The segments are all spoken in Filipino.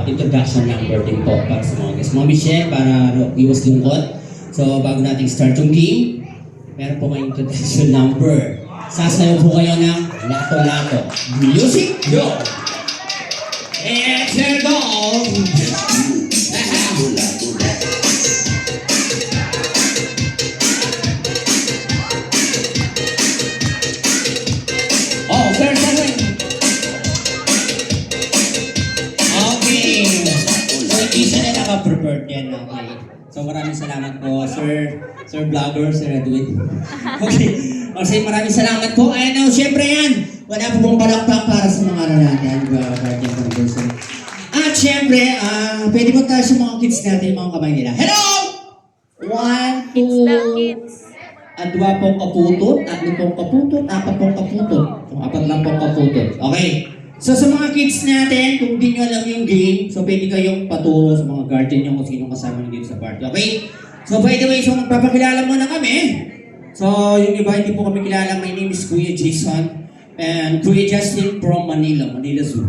introduction number din po para sa mga guests. Mga Michelle, para iwas lungkot. So, bago nating start yung game, meron po kayong introduction number. Sasayaw po kayo ng lato-lato. Music, go! It's a go! Oh, sir, sir. Okay. So, hindi siya na naka-prepared yan. Okay. So, maraming salamat po, Sir Vlogger, Sir Edwin. Okay. Okay, maraming salamat po. Ayan na, syempre yan. Wala po pong palakpak para sa mga natin. Guardian Conversion. At syempre, pwede po tayo sa mga kids natin, mga kamay nila. Hello! 1, 2, at 2 pong kaputot, 3 pong kaputot, 4 pong kaputot. Kung 4 lang pong kaputot. Okay. So sa mga kids natin, kung di nyo alam yung game, so pwede kayong paturo sa mga guardian nyo kung sino kasama nyo dito sa party. Okay? So by the way, so magpapakilala muna kami. So yung iba hindi po kami kilala. My name is Kuya Jason and Kuya Justin from Manila Zoo.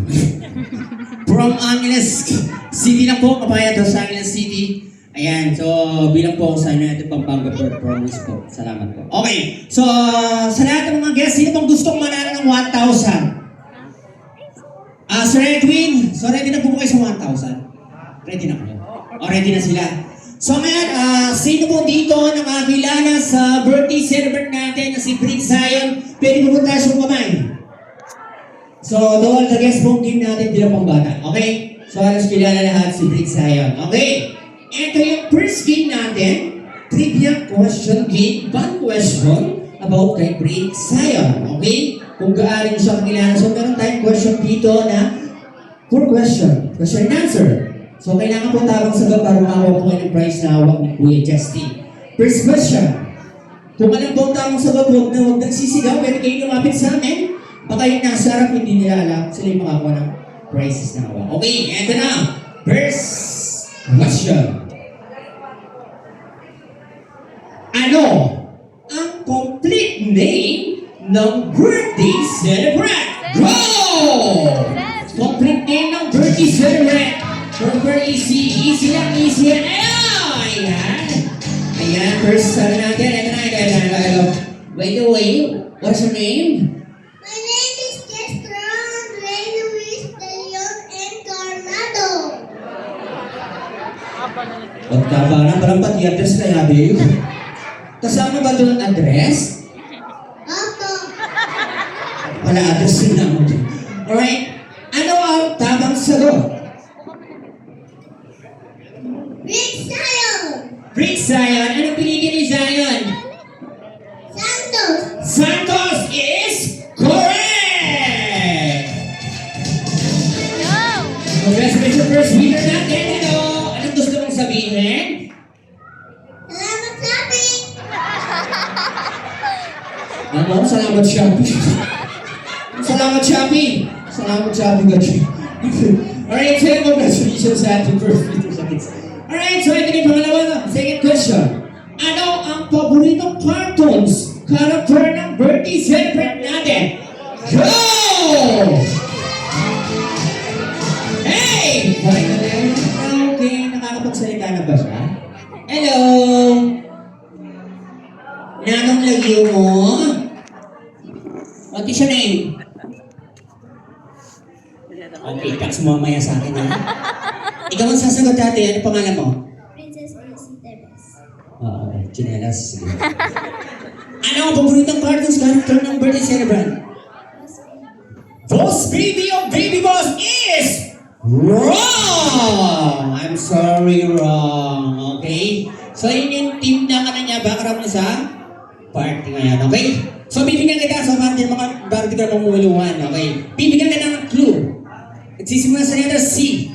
From Angeles City na po, kapaya daw sa Angeles City. Ayan, so bilang po ako sa inyo, ito Pampanga performance po. Salamat po. Okay, so sa lahat ng mga guests, sino pang gustong manalo ng 1,000? Sir Edwin, so ready na po kayo sa 1,000? Ready na kayo? O, ready na sila? So ngayon, sino po dito nakakilala sa birthday celebrant natin na si Prince Zion? Pwede po tayo sa kamay. So, all the guests pong team natin, di lang pang bata. Okay? So, halos kilala lahat si Prince Zion. Okay? Ito yung first game natin. Trivia question game. One question about kay Prince Zion. Okay? Kung gaano nyo siya kakilala. So, meron tayong question dito na 4 question. Question and answer. So, kailangan po tamang sagot para makakuha po kayo ng prize na hawak ni Kuya Justin. First question. Kung alam po ang tamang sagot, huwag na sisigaw. Pwede kayo lumapit sa amin. Baka yung nasa harap, hindi nila alam. Sila yung makakuha ng prizes na hawak. Okay, eto na. First question. Ano ang complete name ng birthday celebrant? Go! Complete name ng birthday celebrant. Super easy. Easy lang, easy lang. Ayan. Ayan, first sabi natin. Ito. By the way, what's your name? My name is Gestron, Rey Luis De Leon, and Tornado. Pagkaba na, parang pati address na yabi. Kasama ba doon ang address? Opo. Wala address yun lang. Alright. Ano ang tamang sagot? Rick Zion. Rick Zion. Anong pinigil ni Zion? Santos. Santos is correct! Congratulations, first winner natin. Hello! Anong gusto mong sabihin? Salamat shopping. Ano? Salamat Shopee. Salamat Shopee. Salamat Shopee. Alright, so congratulations sa ating first winner sa kids. Alright, so ito yung pangalawa. Second question. Ano ang paboritong cartoons character ng birthday celebrant natin? Go! Hey! Okay, nakakapagsalita na ba siya? Hello! Nanong lagyo mo? What is your name? Okay, text mo mamaya sa akin ha? Ikaw ang sasagot dati, ano pangalan mo? Princess Lucy Tevez. Oo, chinelas. Sige. Ano ang paboritong cartoons character ng birthday celebrant? Boss Baby of Baby Boss is wrong! I'm sorry, wrong. Okay? So, yun yung team na niya, background niya sa party ngayon. Okay? So, bibigyan kita sa mga party ka mamuluhan. Okay? Bibigyan kita ng clue. Nagsisimula sa letter C.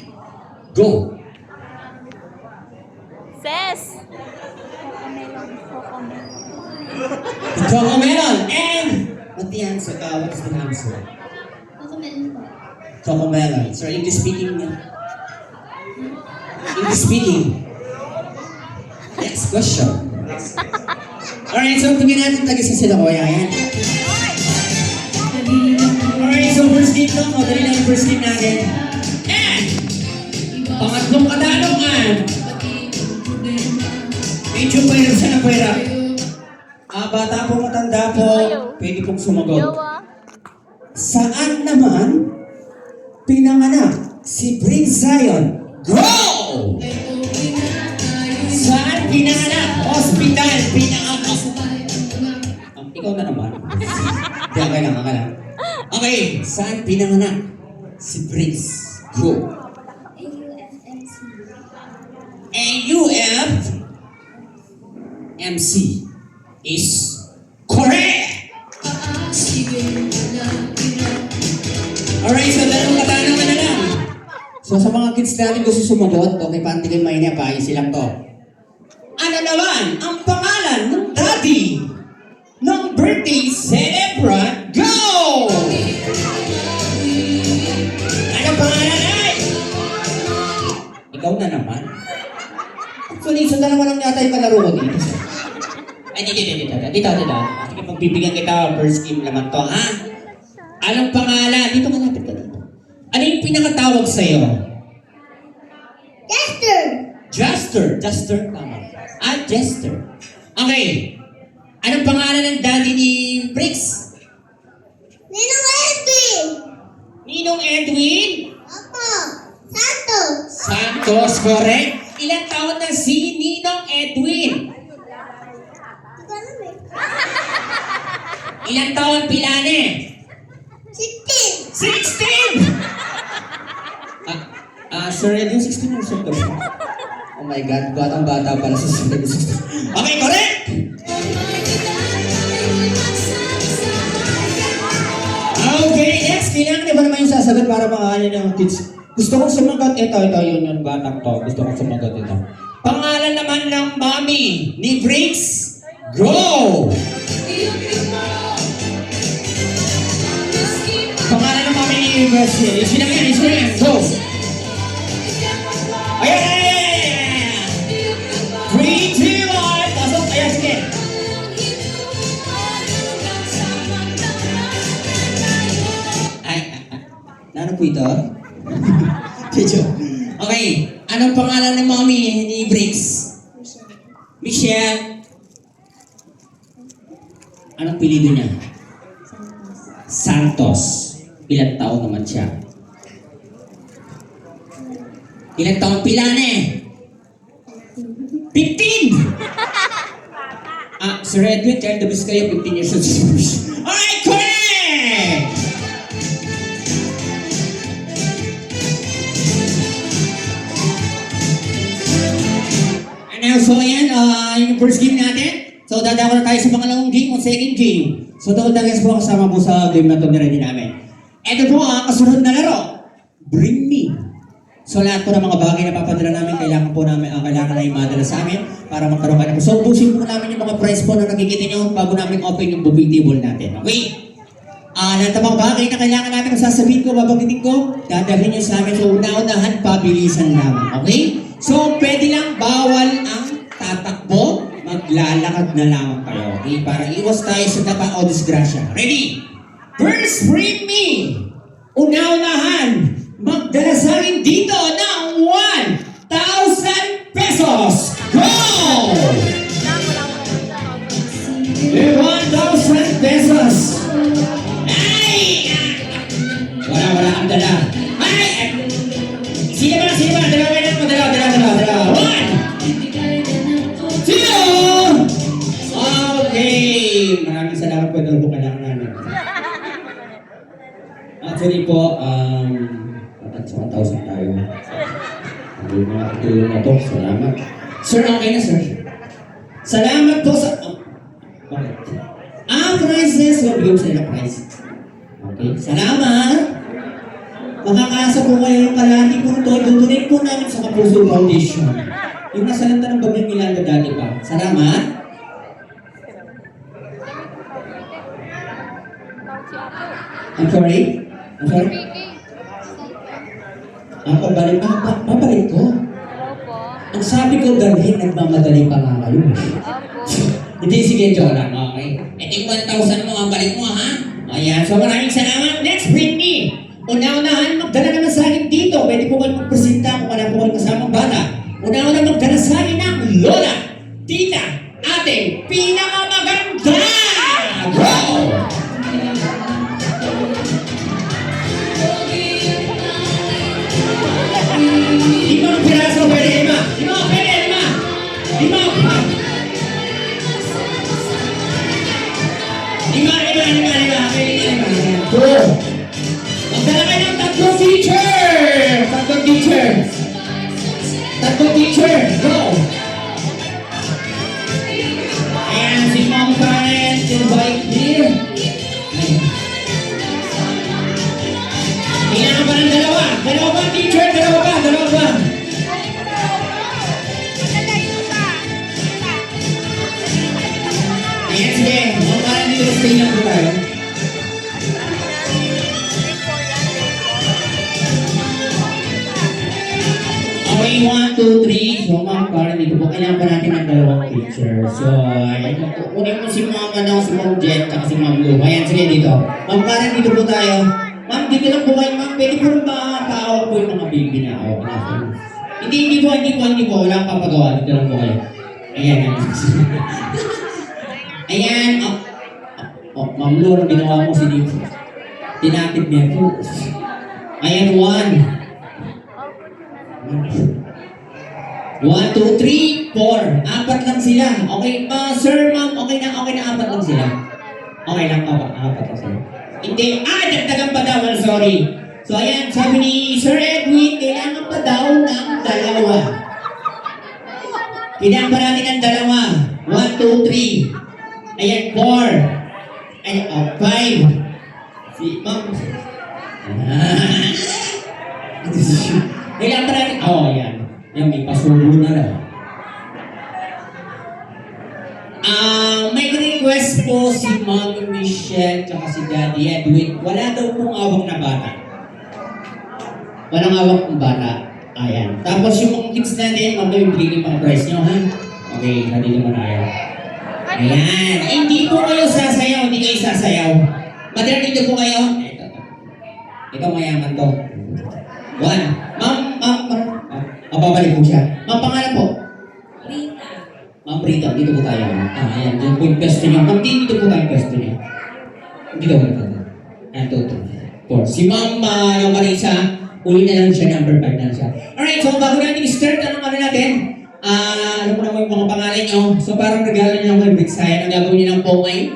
Go! Ses! Cocomelon. And what's the answer? What's the answer? Cocomelon po. Cocomelon. So, English speaking. English speaking. Next question. Alright, so tingnan natin taga sa sila ko. Ayan. Alright, so first game to. Madali lang yung first game natin. And Pangatlong katanungan. Medyo pahirap siya na pahirap. Bata po, matanda po, pwede pong sumagot. Saan naman pinanganak si Prince Zion? Go! Saan pinanganak? Hospital, pinanganak. Ikaw na naman. Okay lang. Okay, saan pinanganak si Prince? Go. AUFMC is correct! Alright, so dalawang katanungan na lang. So sa mga kids natin gusto sumagot, okay, pantigin mainya pa, easy lang to. Ano naman ang pangalan ng daddy ng birthday celebrant? Go! Ano pangalan ay? Ikaw na naman. Actually, so dalawa lang yata yung kalaro ko dito. Ay, dito. Sige, pagbibigyan kita, first game naman to, ha? Anong pangalan? Dito ka, lapit ka dito. Ano yung pinakatawag sa'yo? Jester. Jester, tama. Jester. Okay. Anong pangalan ng daddy ni Briggs? Ninong Edwin? Opo. Santos. Santos, correct. Ilang taon na si Ninong Edwin? Hindi ko alam eh. Ilang taon Pilane? 16. 16! Sir Edwin, 16 years old ka ba? Oh my God, batang-bata pala sa Sir Edwin, 16. Okay, correct! Okay, next. Kailangan na ba naman yung sasagot para makakanya ng kids? Gusto kong sumagot. Ito, yung batang to. Gusto kong sumagot ito. Pangalan naman ng mommy ni Briggs. Go! Pangalan ng mommy ni Briggs. Isi na yan. Go! Ayan! 3, 2, 1. Pasok. Ayan, sige. Ano po ito? Okay. Anong pangalan ng mommy ni Briggs? Michelle. Anong pilido niya? Santos. Ilang taon naman siya? Ilang taon Pilane? 15! Sir Edwin, kahit dabis kayo, 15 years old. Alright, correct! So ayan, yung first game natin. So dadako na tayo sa pangalawang game o second game. So doon na guys po kasama po sa game na ito na ready namin. Ito po ang kasunod na laro. Bring me. So lahat po ng mga bagay na papadala namin, kailangan na imadala sa amin para magkaroon ka na po. So ubusin po namin yung mga prize po na nakikita nyo bago namin open yung buffet table natin. Okay? Lahat ng mga bagay na kailangan namin kung sasabihin ko, babanggitin ko, dadalhin nyo sa amin. So una-unahan, pabilisan naman. Okay? So pwede lang bawal ang tatakbo, maglalakad na lamang kayo. Okay? Para iwas tayo sa tapa o disgrasya. Ready? First, bring me. Una-unahan, magdala sa akin dito ng 1,000 pesos. Go! 1,000 pesos. Ay! Wala ang dala. Ay! Sino ba? Dalawa. 1, 2, okay. Maraming salamat po. Dalawa po kailangan namin. Actually po, 1,000 tayo. Ang mga tulong na to. Salamat. Sir, okay na sir. Salamat po sa... Bakit? Prizes. So, bigyan mo sila ng prize. Okay. Salamat. Makakaasa po kayo ng kalahati po ito. Donate po namin sa Kapuso Foundation. Yung nasalanta ng Bagyong Milanda dati pa. Salamat. I'm sorry? Ako, babalik ko. Ang sabi ko dalhin, nagmamadali pa nga kayo. Hindi, sige, joke lang. Okay. Ito yung 1,000 mo, ang balik mo, ha? Ayan, so maraming salamat. Next, Britney. Una-unahan, magdala naman sa akin dito. Pwede po kayo magpresenta kung wala po kayo Salasali ng Lola, Tita, ating pinakamaganda! Go! Limang piraso, pwede lima. Lima, pwede lima. Lima, pa. Lima. Pwede lima. Go! Magdala kayo ng tatlong teacher! Tatlong teacher! Go! Ayan, si Mom Karen, invite here. Tingnan ka pa ng dalawa. Dalawa ba, teacher? Dalawa ba? Ayan, sige. Mom Karen, dito stay lang po tayo. Okay, 1, 2, 3. So, Ma'am Karen, dito po kailangan pa natin ng dalawang teacher. So, ayan. Kunin mo si Ma'am, si Ma'am Jen, at si Ma'am Lou. Ayan, sige dito. Ma'am Karen, dito po tayo. Ma'am, dito lang po kayo, Ma'am. Pwede po rin ba tao po yung mga baby na ako? Hindi po. Wala akong papagawa. Dito lang po kayo. Ayan. Ayan. Ma'am Lou, ang ginawa mo si Dito. Tinatid niya po. Ayan, 1. 1, 2, 3, 4. Apat lang sila. Okay, sir, ma'am, okay na, apat lang sila. Okay lang, apat lang sila. Hindi, dagdagan pa daw, sorry. So, ayan, sabi ni Sir Edwin, kailangan pa daw ng dalawa. Kailangan pa natin ng dalawa. 1, 2, 3. Ayan, 4. Ayan, 5. Si ma'am. Kailangan pa natin, ayan. Yan, may pasubo na lang. May request po si Mami Michelle at si Daddy Edwin. Wala daw pong awak na bata. Walang awak ng bata. Ayan. Tapos yung mga kids natin, magbibigay mga price nyo, ha? Okay, hindi naman ayaw. Ayan. Hindi po kayo sasayaw, hindi kayo sasayaw. Madalang dito po kayo. Ito mayaman to. 1. Babalik po siya. Ma'am, pangalan po? Rita. Ma'am Rita, dito po tayo. Ayan, dito po yung pwesto niya. Ma'am, dito po tayo yung pwesto niya. Dito po tayo. Ayan, 2, 3, 4. Si Ma'am Marisa, uli na lang siya, number 5 na lang siya. Alright, so bago natin i-start, natin? Alam mo naman yung mga pangalan nyo. So parang regalo nyo lang yung Bigsayan. Ang gagawin nyo lang po ngayon,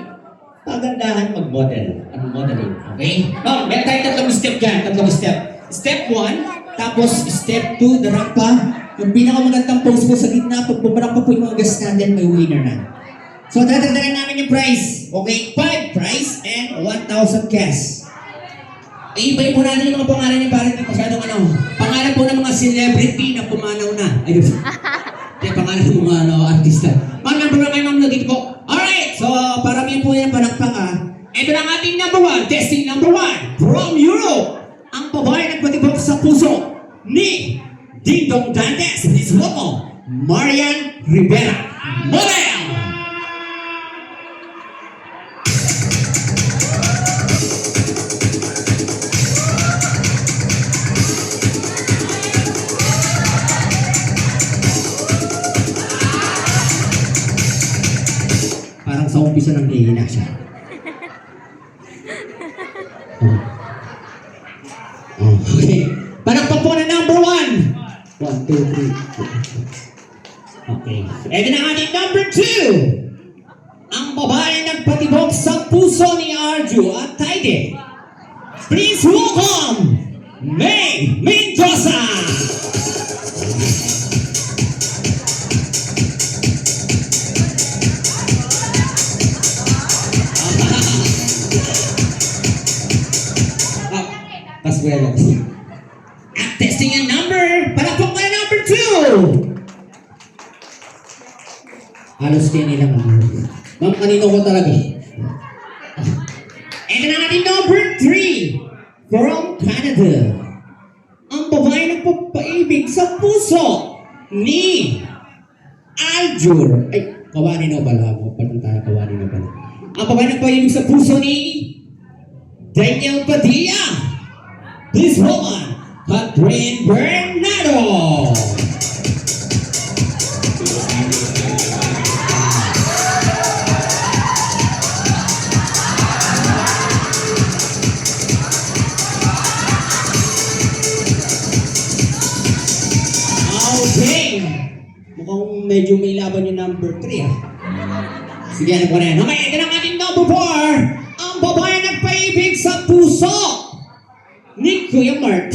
pagandahan mag-model. Anong modeling? Okay? Ma'am, meron tayo tatlong step dyan. Step 1, tapos step 2, the rampa. Yung pinakamagandang pose po sa gitna, pag bumarang pa po yung mga guests natin, may winner na. So, dadagdagan namin yung prize. Okay, 5 prize and 1,000 cash. Iibayin po natin yung mga pangalan niyo para hindi masyadong pangalan po ng mga celebrity na pumanaw na. Ayun. Kaya pangalan ng mga artista. Ma'am, number 1 kayo, ma'am, dito po. Alright, so paramihan po yan palakpak. Ito na ang ating number 1, testing number 1 from Europe. Ang babae nagpatibok sa puso ni Dingdong Dantes. Please welcome Marian Rivera, model! Parang sa umpisa nang hihina siya. Okay. Palakpak po na number 1. 1, 2, 3. Okay. Ito na ating number 2. Ang babae nagpatibok sa puso ni Arju at Taide. Please welcome May Mendoza. Paswelo. At testing yung number. Palakpak mo na number 2. Halos din nilang ma'am, kanino ko talaga. Ito na ating number 3. From Canada. Ang babae nagpapaibig sa puso ni Aljur. Ay, kawani na pala ako. Patantara, kawani na pala. Ang babae nagpapaibig sa puso ni Daniel Padilla. This woman, Catherine Bernardo. medyo may laban yung number 3 ah. Sige, ano po na yan. Okay, ito na ang ating number 4. Ang babae nagpaibig sa puso ni Kuya Mart.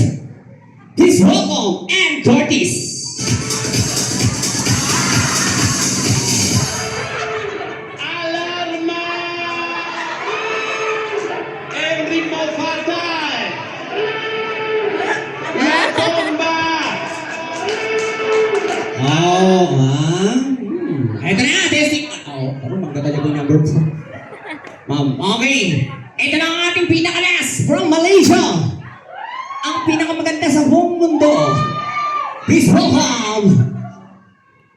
Please welcome Ann Curtis. Alarma! El ritmo fatal! La bomba! Oh, ha? Ito na, testing. Parang magdadala ko yung number 4. Ma'am, okay. Ito na ang ating pinakalas from Malaysia. Ang pinakamaganda sa buong mundo. Please welcome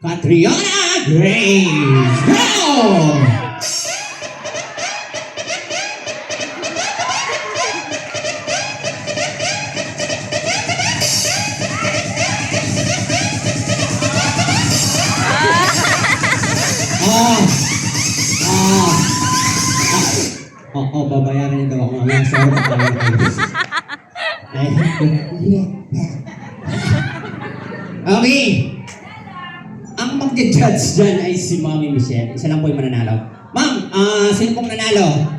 Catriona Grace. Go! Babayaran niyo daw ako mamaya. Sorry na tayo na kayo. Okay. Ang mag-judge dyan ay si Mami Michelle. Isa lang po yung mananalo. Ma'am, sino pong nanalo?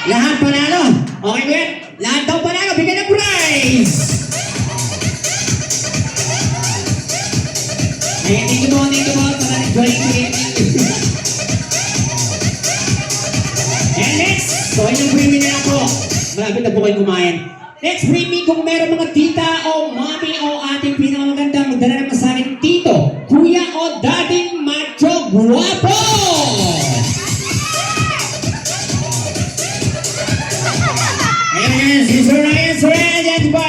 Lahat panalo? Okay, kuya? Lahat daw panalo. Bigyan ng prize! Ayan, thank you po. Para nag-join ko yun. And next, so yung freebie na lang po. Malapit na po kayo kumain. Next freebie, kung meron mga tita o mami o ating pinakamaganda, magdala naman sa akin tito, kuya o dating macho guwapo! Ayan, si Sir Ryan, Sir Ryan, yan po.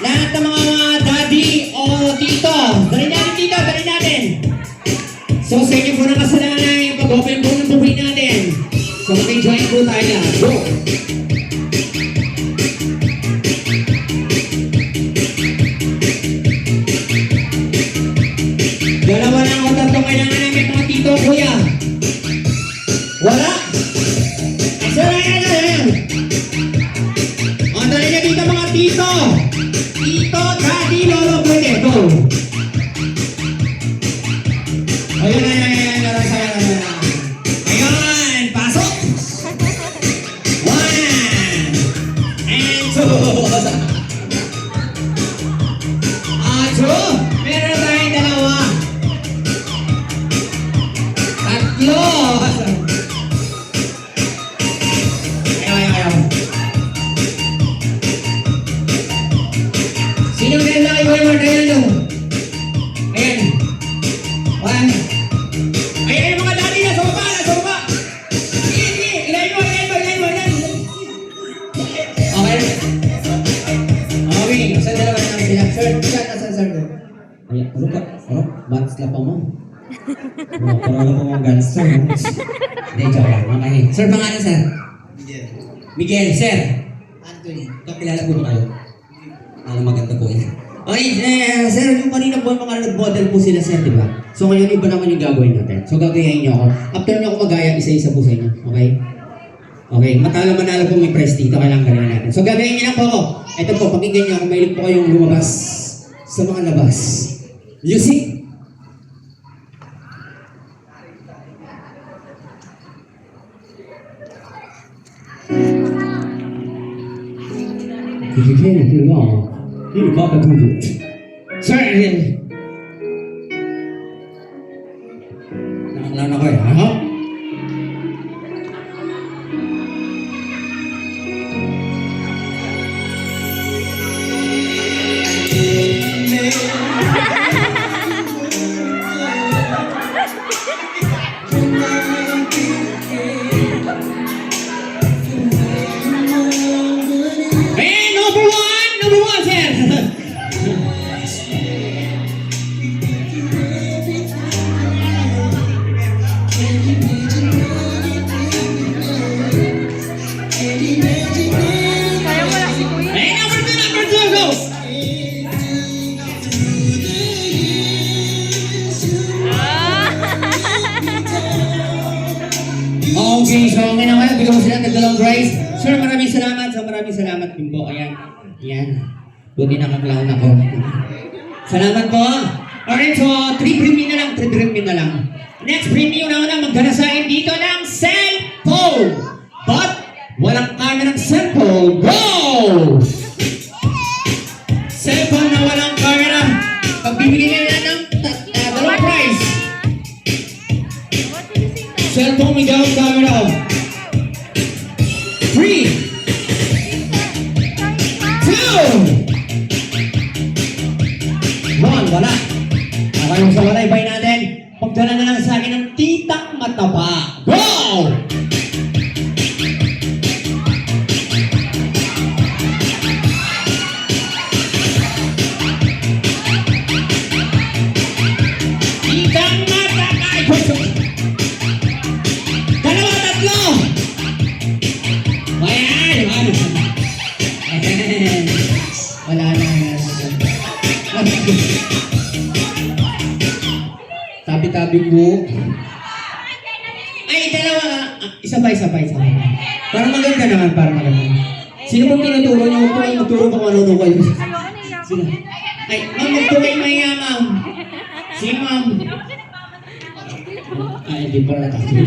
Lahat ng mga daddy o tito, dali natin tito, dali natin. So sa inyo po na kasalanan yung pag-open po ng buhay natin. So mag-join po tayo na. Go! Dalawa lang o tatlo kailangan namin mga tito o kuya. Wala? Sir, ayan. O, dali niya dito mga tito. Tito, daddy, lolo, pwede. Go! Ayun. Ayun, pasok! 1 and 2. 2. Meron tayong dalawa. 3. Ayaw. Sino na lang yung word? Ayan. 1. Ayan mga daddy na, sa baba. Sige. Ilayin mo. Okay, sa dalawa na sila. Sir. Ayan, bats lang pa mo. Parang ako mga gangster. Hindi, joke lang. Okay. Sir, pangalan, sir? Miguel, sir. Anthony. Kakilala po ba kayo? Maganda po yan. Okay, sir, yung kanina po, mga nag-model po sila, sir, di ba? So ngayon, iba naman yung gagawin natin. So gagayahin niyo ako. After niyo ako magaya, isa-isa po sa inyo. Okay? Okay, manalo po may prize dito. Kailangan galingan natin. So gagayahin niyo lang po ako. Ito po, pakinggan niyo kung mahilig po kayong lumabas sa mga labas. Music! If you can't, if you're wrong, you gotta do it. Sir, nakaklaro na ko eh, ha? Hey, number one, sir! Kaya mo lang si Kuya. Hey, number two, go! Okay, so okay na kayo. Bigyan mo sila ng dalawang prize. Sir, maraming salamat. So maraming salamat din po. Ayan. Buti naka-clown ako. Salamat po. Alright, so 3 premium na lang, 3 premium na lang. Next premium na una, magdanasain dito ng cellphone. But, walang camera ng cellphone. Go! Cellphone na walang camera. Pagbibigyan nila ng dalawang prize. Cellphone without camera. 3, 2, 1, wala. Okay, sa wala, ibay natin. Pagdala na lang sa akin ng titang mataba. Go! Titang mataba! Dalawa, tatlo! Ayan, ayan. Wala na. Tabi-tabi mo. Ay, dalawa. Isa pa. Para maganda naman, para maganda. Sino pong tinuturo niyo? Huwag po kayo magturo kung ano kayo. Sino? Ay, ma'am, magturo kayo ma'am. Si ma'am. Ay, hindi pa natakot.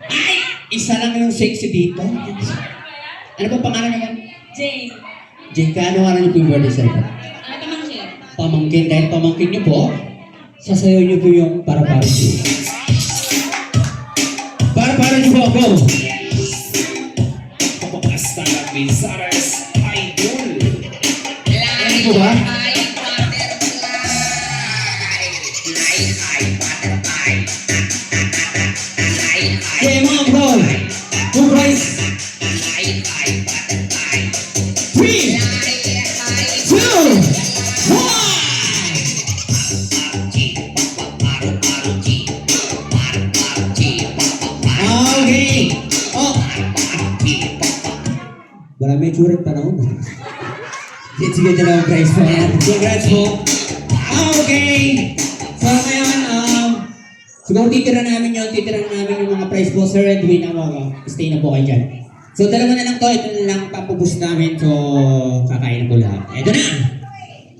Ay, isa lang yung sexy dito. Ano pong pangalan niya? Jane. Jane, kaano nga niyo po yung birthday celebrate? Pamangkin. Pamangkin, dahil pamangkin niyo po, sasayaw niyo po yung para-para niyo. Para-para niyo po ako. Basta na Misares Idol. Ano po ba? Okay, mga bro. Two prize. 3, 2, 1. Okay. Oh. Wala may tsurek tanong. Sige, dalawang prize po yan. Congrats po. Okay. So ngayon, siguro titira namin yung mga prize po. Sir Edwin, stay na po kayo dyan. So dalawa na lang to. Ito na lang papubus namin. So kakain na po lahat. Ito na.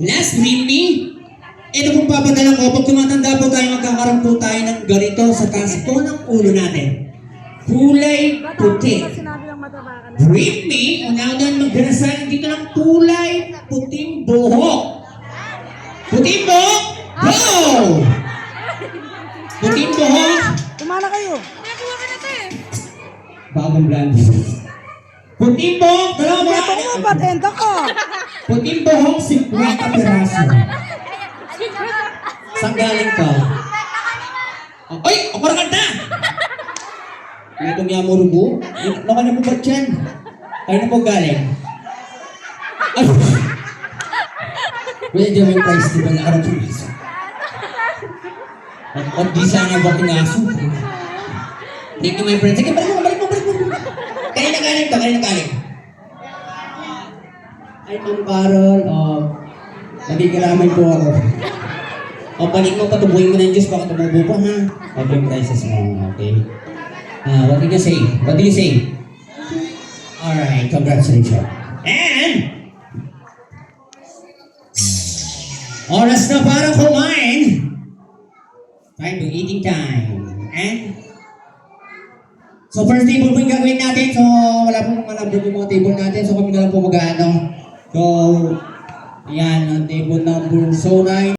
Last Mimi. Ito pong papadala ko. Pag tumatanda po tayo, magkakaroon po tayo ng ganito sa taas po ng ulo natin. Kulay puti. Brief me, unahan magdanasan dito ng kulay puting buhok. Puting buhok, go! Puting buhok. Tumala kayo. Bagong brand. Puting buhok, dalawang Ito ko brand. patenta ka. Puting buhok, 50 piraso. Saan galing ka? Ay, ako na kanta! May itong yamurubo. Naka na po ba dyan? Tayo na po galing. Ay! Wala dyan may price, di ba nakarang tumiso? At di sana ba kinaso? Thank you, my friend. Sige, balik mo. Kaya na galing. Ay, Ma'am Carol, nagigiraman po ako. Balik mo, patubuhin mo ng Diyos, baka tumubo pa, ha? Okay, yung prices mo, okay? What do you say? Alright, congratulations. And, oras na para kumain. Time to eating time. And, so first table po yung gagawin natin. So, wala po mga doon yung mga table natin. So, kami na lang po mag-ano. So, yan, ang table number 9.